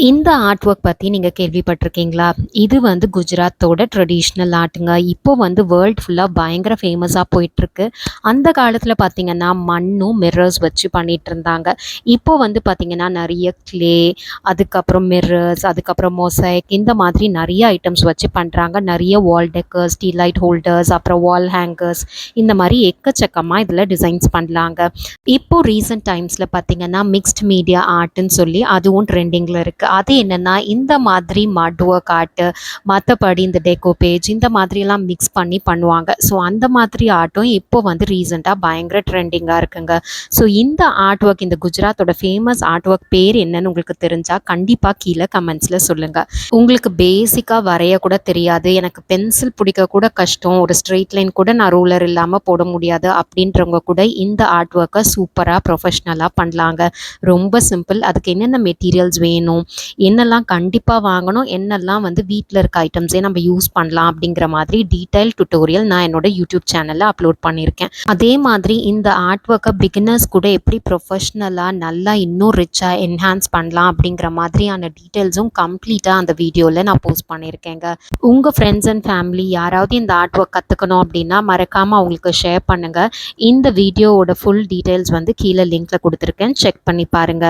இந்த art work பத்தி நீங்க கேள்விப்பட்டிருக்கீங்களா? இது வந்து குஜராத்தோட ட்ரெடிஷ்னல் ஆர்ட்டுங்க. இப்போ வந்து வேர்ல்ட் ஃபுல்லா பயங்கர ஃபேமஸா போயிட்டுருக்கு. அந்த காலத்துல பார்த்தீங்கன்னா, மண்ணும் மிரர்ஸ் வச்சு பண்ணிட்டுருந்தாங்க. இப்போ வந்து பார்த்தீங்கன்னா, நெறைய க்ளே, அதுக்கப்புறம் மிரர்ஸ், அதுக்கப்புறம் மொசைக் இந்த மாதிரி நெறைய ஐட்டம்ஸ் வச்சு பண்றாங்க. நெறைய வால் டெக்கர்ஸ், டீ லைட் ஹோல்டர்ஸ், அப்புறம் வால் ஹேங்கர்ஸ் இந்த மாரி எக்கச்சக்கமா இதுல டிசைன்ஸ் பண்ணலாங்க. இப்போ ரீசென்ட் டைம்ஸ்ல பார்த்தீங்கன்னா, மிக்ஸ்ட் மீடியா ஆர்ட்டுன்னு சொல்லி அதுவும் ட்ரெண்டிங்ல இருக்கு. அது என்னன்னா, இந்த மாதிரி மட் ஒர்க் ஆர்ட்டு, மத்தபடி இந்த டெக்கோ பேஜ் இந்த மாதிரியெல்லாம் மிக்ஸ் பண்ணி பண்ணுவாங்க. ஸோ அந்த மாதிரி ஆர்ட்டும் இப்போ வந்து ரீசென்ட்டா பயங்கர ட்ரெண்டிங்கா இருக்குங்க. ஸோ இந்த ஆர்ட் ஒர்க் இந்த குஜராத்தோட ஃபேமஸ் ஆர்ட் ஒர்க் பேர் என்னன்னு உங்களுக்கு தெரிஞ்சா கண்டிப்பா கீழ கமெண்ட்ஸ்ல சொல்லுங்க. உங்களுக்கு பேசிக்கா வரைய கூட தெரியாது, எனக்கு பென்சில் பிடிக்க கூட கஷ்டம், ஒரு ஸ்ட்ரெயிட் லைன் கூட நான் ரூலர் இல்லாம போட முடியாது அப்படின்றவங்க கூட இந்த ஆர்ட் ஒர்க்கை சூப்பரா ப்ரொஃபஷ்னலா பண்ணலாங்க. ரொம்ப சிம்பிள். அதுக்கு என்னென்ன மெட்டீரியல்ஸ் வேணும், என்னெல்லாம் கண்டிப்பா வாங்கணும், என்னெல்லாம் வந்து வீட்ல இருக்க ஐட்டம்ஸே நம்ம யூஸ் பண்ணலாம் அப்படிங்கிற மாதிரி டீடைல் டுட்டோரியல் நான் என்னோட யூடியூப் சேனல்ல அப்லோட் பண்ணியிருக்கேன். அதே மாதிரி இந்த ஆர்ட் ஒர்க்கை பிகினர்ஸ் கூட எப்படி ப்ரொஃபஷ்னலா நல்லா இன்னும் ரிச்சா என்ஹான்ஸ் பண்ணலாம் அப்படிங்கிற மாதிரியான டீட்டெயில்ஸும் கம்ப்ளீட்டா அந்த வீடியோல நான் போஸ்ட் பண்ணியிருக்கேங்க. உங்க ஃப்ரெண்ட்ஸ் அண்ட் ஃபேமிலி யாராவது இந்த ஆர்ட் ஒர்க் கத்துக்கணும் அப்படின்னா மறக்காம அவங்களுக்கு ஷேர் பண்ணுங்க. இந்த வீடியோவோட ஃபுல் டீட்டெயில்ஸ் வந்து கீழே லிங்க்ல கொடுத்துருக்கேன். செக் பண்ணி பாருங்க.